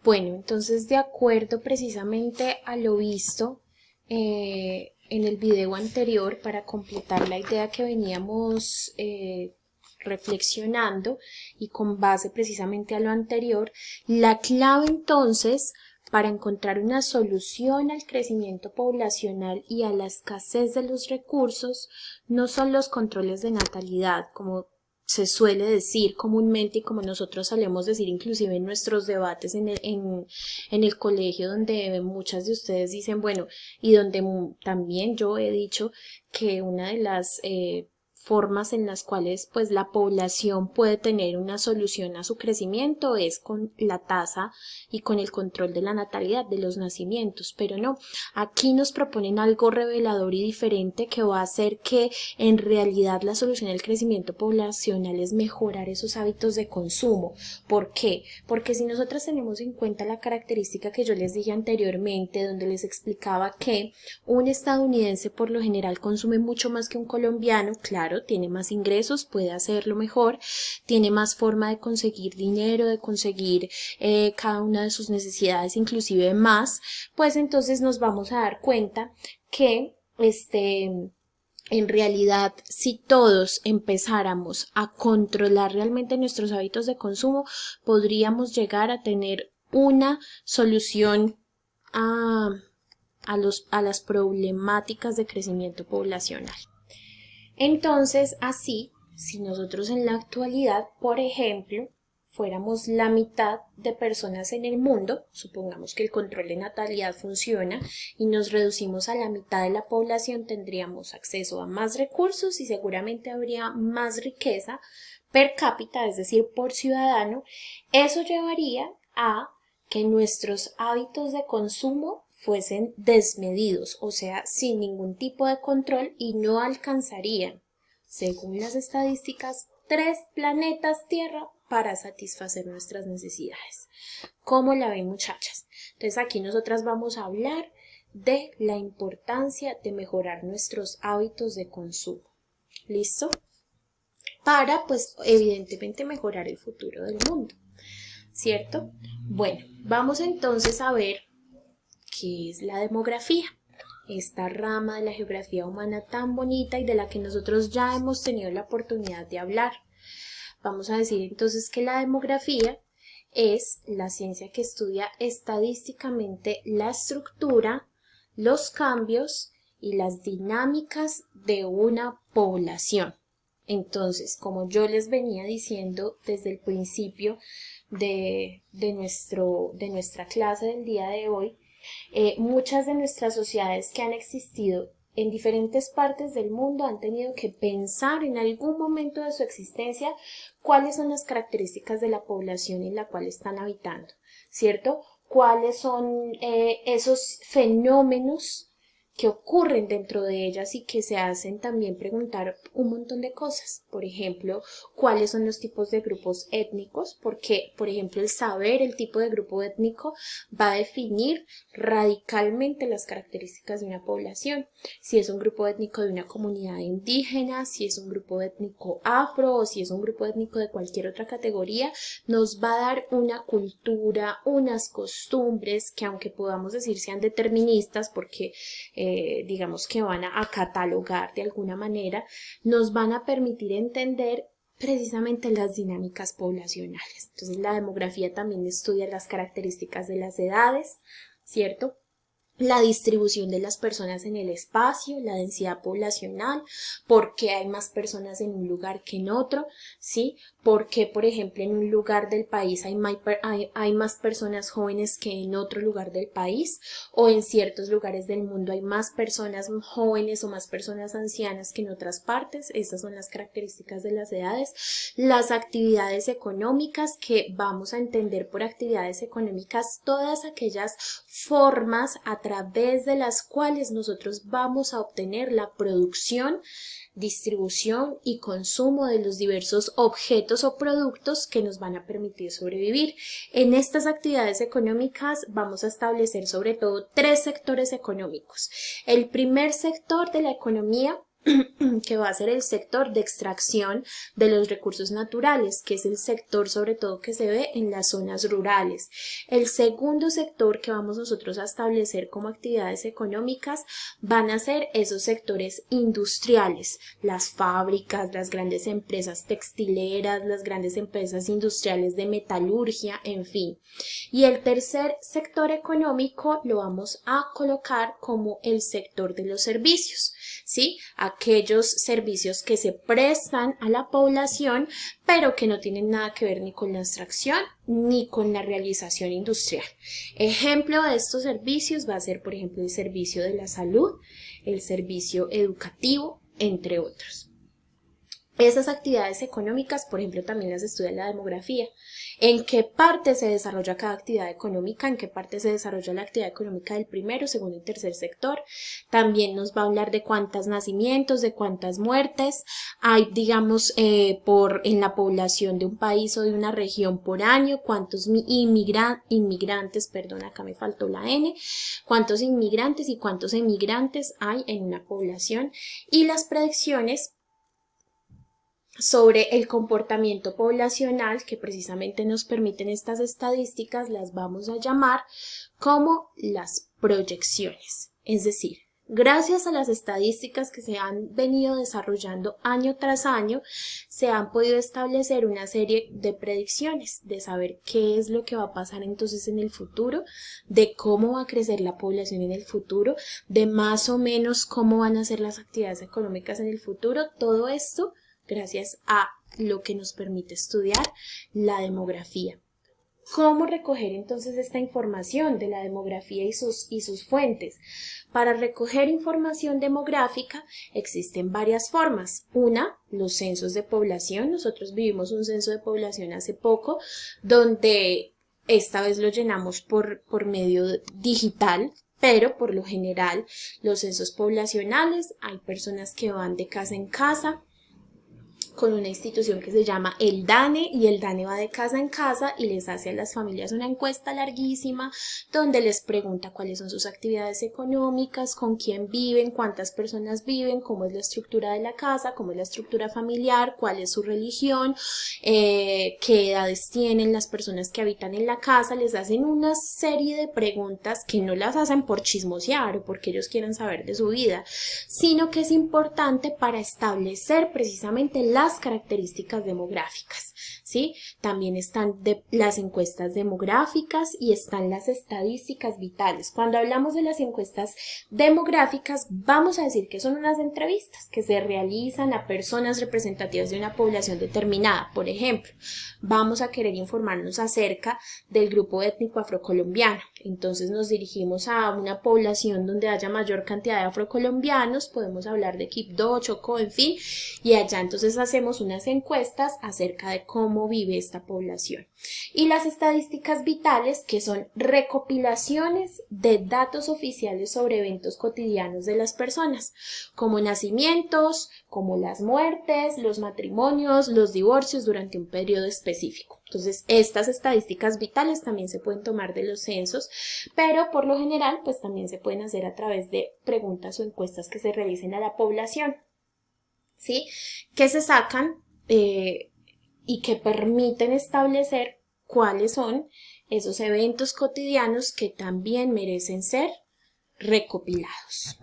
Bueno, entonces de acuerdo precisamente a lo visto en el video anterior, para completar la idea que veníamos reflexionando y con base precisamente a lo anterior, la clave entonces para encontrar una solución al crecimiento poblacional y a la escasez de los recursos no son los controles de natalidad, como se suele decir comúnmente y como nosotros solemos decir inclusive en nuestros debates en el colegio, donde muchas de ustedes dicen, bueno, y donde también yo he dicho que una de las formas en las cuales pues la población puede tener una solución a su crecimiento es con la tasa y con el control de la natalidad, de los nacimientos, pero no, aquí nos proponen algo revelador y diferente que va a hacer que en realidad la solución al crecimiento poblacional es mejorar esos hábitos de consumo. ¿Por qué? Porque si nosotros tenemos en cuenta la característica que yo les dije anteriormente, donde les explicaba que un estadounidense por lo general consume mucho más que un colombiano, claro, tiene más ingresos, puede hacerlo mejor, tiene más forma de conseguir dinero, de conseguir cada una de sus necesidades, inclusive más, pues entonces nos vamos a dar cuenta que en realidad, si todos empezáramos a controlar realmente nuestros hábitos de consumo, podríamos llegar a tener una solución a, a las problemáticas de crecimiento poblacional. Entonces, así, si nosotros en la actualidad, por ejemplo, fuéramos la mitad de personas en el mundo, supongamos que el control de natalidad funciona y nos reducimos a la mitad de la población, tendríamos acceso a más recursos y seguramente habría más riqueza per cápita, es decir, por ciudadano. Eso llevaría a que nuestros hábitos de consumo fuesen desmedidos, o sea, sin ningún tipo de control y no alcanzarían, según las estadísticas, 3 planetas Tierra para satisfacer nuestras necesidades. ¿Cómo la ven, muchachas? Entonces aquí nosotras vamos a hablar de la importancia de mejorar nuestros hábitos de consumo. ¿Listo? Para, pues, evidentemente mejorar el futuro del mundo, ¿cierto? Bueno, vamos entonces a ver qué es la demografía, esta rama de la geografía humana tan bonita y de la que nosotros ya hemos tenido la oportunidad de hablar. Vamos a decir entonces que la demografía es la ciencia que estudia estadísticamente la estructura, los cambios y las dinámicas de una población. Entonces, como yo les venía diciendo desde el principio de nuestra clase del día de hoy, muchas de nuestras sociedades que han existido en diferentes partes del mundo han tenido que pensar en algún momento de su existencia cuáles son las características de la población en la cual están habitando, ¿cierto? Cuáles son esos fenómenos que ocurren dentro de ellas y que se hacen también preguntar un montón de cosas. Por ejemplo, cuáles son los tipos de grupos étnicos, porque, por ejemplo, el saber el tipo de grupo étnico va a definir radicalmente las características de una población. Si es un grupo étnico de una comunidad indígena, si es un grupo étnico afro o si es un grupo étnico de cualquier otra categoría, nos va a dar una cultura, unas costumbres que, aunque podamos decir sean deterministas, porque digamos que van a catalogar de alguna manera, nos van a permitir entender precisamente las dinámicas poblacionales. Entonces la demografía también estudia las características de las edades, ¿cierto? La distribución de las personas en el espacio, la densidad poblacional, por qué hay más personas en un lugar que en otro, ¿sí? Por qué, por ejemplo, en un lugar del país hay más personas jóvenes que en otro lugar del país, o en ciertos lugares del mundo hay más personas jóvenes o más personas ancianas que en otras partes. Estas son las características de las edades. Las actividades económicas, que vamos a entender por actividades económicas todas aquellas formas a través de las cuales nosotros vamos a obtener la producción, distribución y consumo de los diversos objetos o productos que nos van a permitir sobrevivir. En estas actividades económicas vamos a establecer sobre todo 3 sectores económicos. El primer sector de la economía que va a ser el sector de extracción de los recursos naturales, que es el sector sobre todo que se ve en las zonas rurales. El segundo sector que vamos nosotros a establecer como actividades económicas van a ser esos sectores industriales, las fábricas, las grandes empresas textileras, las grandes empresas industriales de metalurgia, en fin. Y el tercer sector económico lo vamos a colocar como el sector de los servicios, ¿sí? Aquellos servicios que se prestan a la población, pero que no tienen nada que ver ni con la extracción ni con la realización industrial. Ejemplo de estos servicios va a ser, por ejemplo, el servicio de la salud, el servicio educativo, entre otros. Esas actividades económicas, por ejemplo, también las estudia la demografía. ¿En qué parte se desarrolla cada actividad económica? ¿En qué parte se desarrolla la actividad económica del primero, segundo y tercer sector? También nos va a hablar de cuántos nacimientos, de cuántas muertes hay, digamos, en la población de un país o de una región por año, cuántos inmigrantes, perdón, acá me faltó la N, cuántos inmigrantes y cuántos emigrantes hay en una población, y las predicciones sobre el comportamiento poblacional que precisamente nos permiten estas estadísticas las vamos a llamar como las proyecciones. Es decir, gracias a las estadísticas que se han venido desarrollando año tras año, se han podido establecer una serie de predicciones de saber qué es lo que va a pasar entonces en el futuro, de cómo va a crecer la población en el futuro, de más o menos cómo van a ser las actividades económicas en el futuro. Todo esto gracias a lo que nos permite estudiar la demografía. ¿Cómo recoger entonces esta información de la demografía y sus fuentes? Para recoger información demográfica existen varias formas. Una, los censos de población. Nosotros vivimos un censo de población hace poco, donde esta vez lo llenamos por medio digital. Pero por lo general los censos poblacionales, hay personas que van de casa en casa con una institución que se llama el DANE, y el DANE va de casa en casa y les hace a las familias una encuesta larguísima donde les pregunta cuáles son sus actividades económicas, con quién viven, cuántas personas viven, cómo es la estructura de la casa, cómo es la estructura familiar, cuál es su religión, qué edades tienen las personas que habitan en la casa. Les hacen una serie de preguntas que no las hacen por chismosear o porque ellos quieran saber de su vida, sino que es importante para establecer precisamente las características demográficas, ¿sí? También están las encuestas demográficas y están las estadísticas vitales. Cuando hablamos de las encuestas demográficas, vamos a decir que son unas entrevistas que se realizan a personas representativas de una población determinada. Por ejemplo, vamos a querer informarnos acerca del grupo étnico afrocolombiano. Entonces nos dirigimos a una población donde haya mayor cantidad de afrocolombianos, podemos hablar de Quibdó, Chocó, en fin, y allá entonces hacemos unas encuestas acerca de cómo vive esta población. Y las estadísticas vitales, que son recopilaciones de datos oficiales sobre eventos cotidianos de las personas, como nacimientos, como las muertes, los matrimonios, los divorcios durante un periodo específico. Entonces, estas estadísticas vitales también se pueden tomar de los censos, pero por lo general, pues también se pueden hacer a través de preguntas o encuestas que se realicen a la población, ¿sí? Que se sacan y que permiten establecer cuáles son esos eventos cotidianos que también merecen ser recopilados.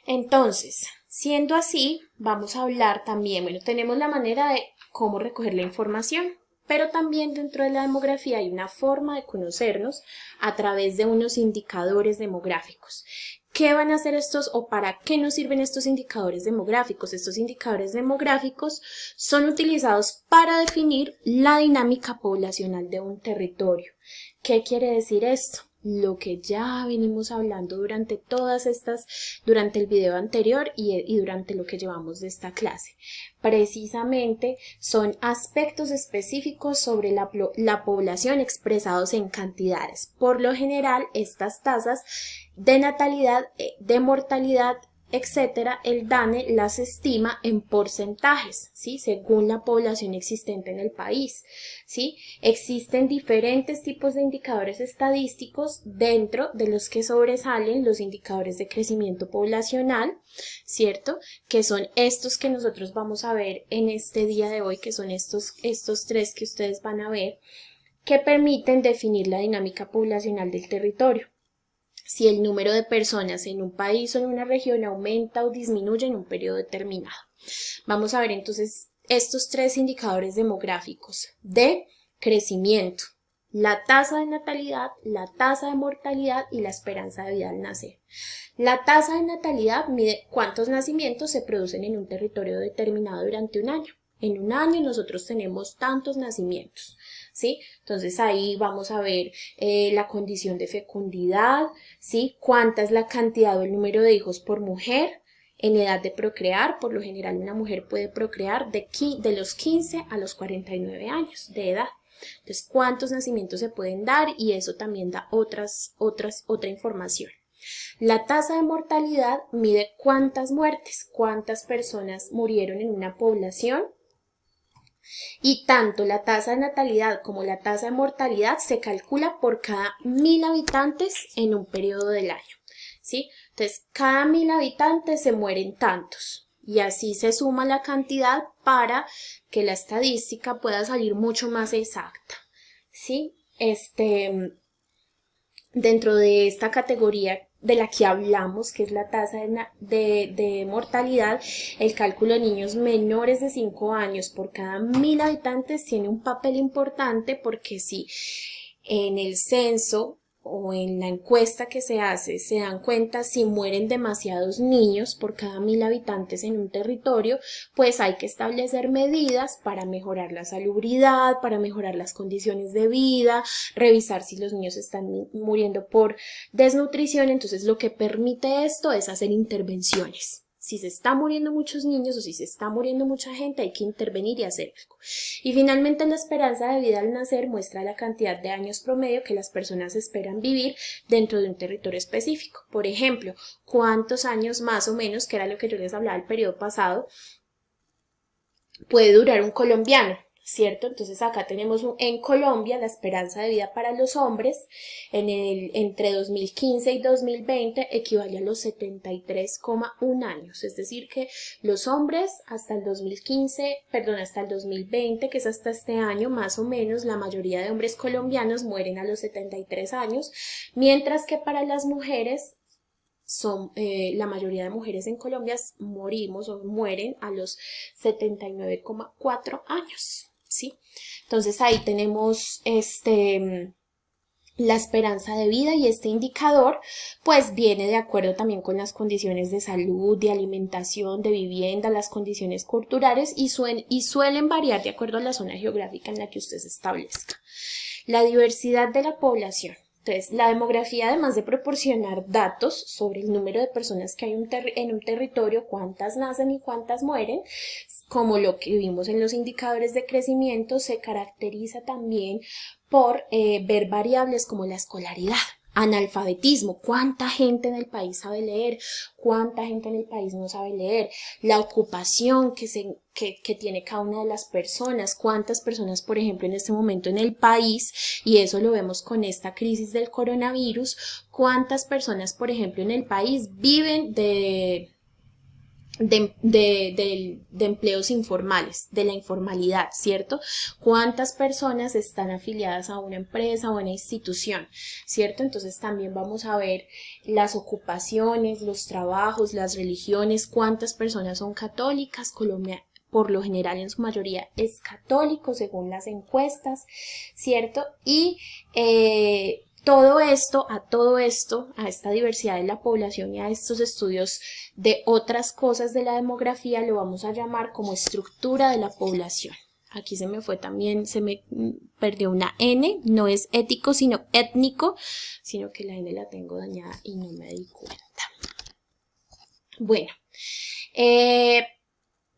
Entonces, siendo así, vamos a hablar también, bueno, tenemos la manera de cómo recoger la información, pero también dentro de la demografía hay una forma de conocernos a través de unos indicadores demográficos. ¿Qué van a hacer estos o para qué nos sirven estos indicadores demográficos? Estos indicadores demográficos son utilizados para definir la dinámica poblacional de un territorio. ¿Qué quiere decir esto? Lo que ya venimos hablando durante durante el video anterior y durante lo que llevamos de esta clase. Precisamente son aspectos específicos sobre la población expresados en cantidades. Por lo general, estas tasas de natalidad, de mortalidad etcétera, el DANE las estima en porcentajes, ¿sí? Según la población existente en el país, ¿sí? Existen diferentes tipos de indicadores estadísticos, dentro de los que sobresalen los indicadores de crecimiento poblacional, ¿cierto? Que son estos que nosotros vamos a ver en este día de hoy, que son estos tres que ustedes van a ver, que permiten definir la dinámica poblacional del territorio. Si el número de personas en un país o en una región aumenta o disminuye en un periodo determinado. Vamos a ver entonces estos tres indicadores demográficos de crecimiento: la tasa de natalidad, la tasa de mortalidad y la esperanza de vida al nacer. La tasa de natalidad mide cuántos nacimientos se producen en un territorio determinado durante un año. En un año nosotros tenemos tantos nacimientos, ¿sí? Entonces ahí vamos a ver la condición de fecundidad, ¿sí? Cuánta es la cantidad o el número de hijos por mujer en edad de procrear. Por lo general una mujer puede procrear de los 15 a los 49 años de edad. Entonces, ¿cuántos nacimientos se pueden dar? Y eso también da otra información. La tasa de mortalidad mide cuántas muertes, cuántas personas murieron en una población. Y tanto la tasa de natalidad como la tasa de mortalidad se calcula por cada 1000 habitantes en un periodo del año, ¿sí? Entonces, cada 1000 habitantes se mueren tantos. Y así se suma la cantidad para que la estadística pueda salir mucho más exacta, ¿sí? Dentro de esta categoría de la que hablamos, que es la tasa de mortalidad, el cálculo de niños menores de 5 años por cada 1000 habitantes tiene un papel importante, porque si en el censo o en la encuesta que se hace se dan cuenta si mueren demasiados niños por cada 1000 habitantes en un territorio, pues hay que establecer medidas para mejorar la salubridad, para mejorar las condiciones de vida, revisar si los niños están muriendo por desnutrición. Entonces lo que permite esto es hacer intervenciones. Si se está muriendo muchos niños o si se está muriendo mucha gente, hay que intervenir y hacer algo. Y finalmente, la esperanza de vida al nacer muestra la cantidad de años promedio que las personas esperan vivir dentro de un territorio específico. Por ejemplo, cuántos años más o menos, que era lo que yo les hablaba el periodo pasado, puede durar un colombiano, ¿cierto? Entonces acá tenemos en Colombia la esperanza de vida para los hombres entre 2015 y 2020 equivale a los 73,1 años, es decir que los hombres hasta el 2020, que es hasta este año más o menos, la mayoría de hombres colombianos mueren a los 73 años, mientras que para las mujeres la mayoría de mujeres en Colombia morimos o mueren a los 79,4 años, ¿sí? Entonces ahí tenemos la esperanza de vida, y este indicador pues viene de acuerdo también con las condiciones de salud, de alimentación, de vivienda, las condiciones culturales, y suelen variar de acuerdo a la zona geográfica en la que usted se establezca. La diversidad de la población. Entonces, la demografía, además de proporcionar datos sobre el número de personas que hay en un territorio, cuántas nacen y cuántas mueren, como lo que vimos en los indicadores de crecimiento, se caracteriza también por ver variables como la escolaridad, analfabetismo, cuánta gente en el país sabe leer, cuánta gente en el país no sabe leer, la ocupación que tiene cada una de las personas, cuántas personas, por ejemplo, en este momento en el país, y eso lo vemos con esta crisis del coronavirus, cuántas personas, por ejemplo, en el país viven de empleos informales, de la informalidad, ¿cierto? ¿Cuántas personas están afiliadas a una empresa o a una institución, ¿cierto? Entonces también vamos a ver las ocupaciones, los trabajos, las religiones, cuántas personas son católicas. Colombia, por lo general, en su mayoría es católico según las encuestas, ¿cierto? Y todo esto, a esta diversidad de la población y a estos estudios de otras cosas de la demografía, lo vamos a llamar como estructura de la población. Aquí se me perdió una N, no es ético sino étnico, sino que la N la tengo dañada y no me di cuenta. Bueno,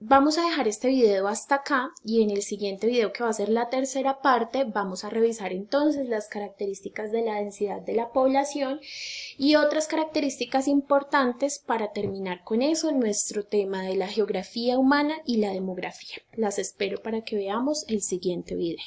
vamos a dejar este video hasta acá y en el siguiente video, que va a ser la tercera parte, vamos a revisar entonces las características de la densidad de la población y otras características importantes para terminar con eso nuestro tema de la geografía humana y la demografía. Las espero para que veamos el siguiente video.